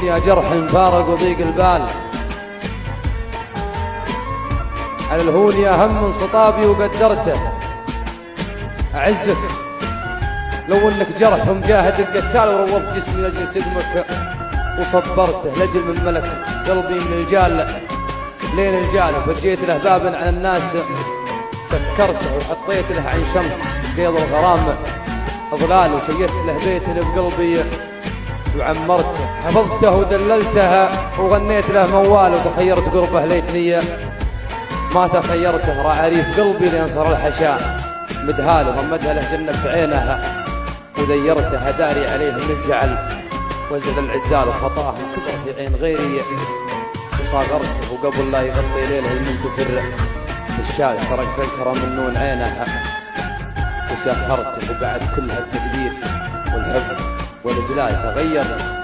الدنيا جرح فارق وضيق البال، على الهون يا هم صطابي وقدرته، أعزك لو انك جرح ومجاهد القتال وروضت جسمي لجل سقمك وصبرته، لجل من ملك قلبي من الجال لين الجال، وفجيت له بابا عن الناس سكرته، وحطيت له عن شمس قيض الغرام اضلال، وشيدت له بيت اللي بقلبي وعمرته، حفظته ودللتها وغنيت له موال، وتخيرت قربه ليتني ما تخيرته، رعريف قلبي لين صار الحشاء مدهال، وغمدها له جنة عينها وذيرته، هداري عليه من الزعل وزل العدال، وخطاه كبر في عين غيري صاغرته، وقبل لا يغطي ليله المنتفر بالشال سرقت الكرم من نون عينها وسهرته، وبعد كل هالتقدير والحب والإجلال تغير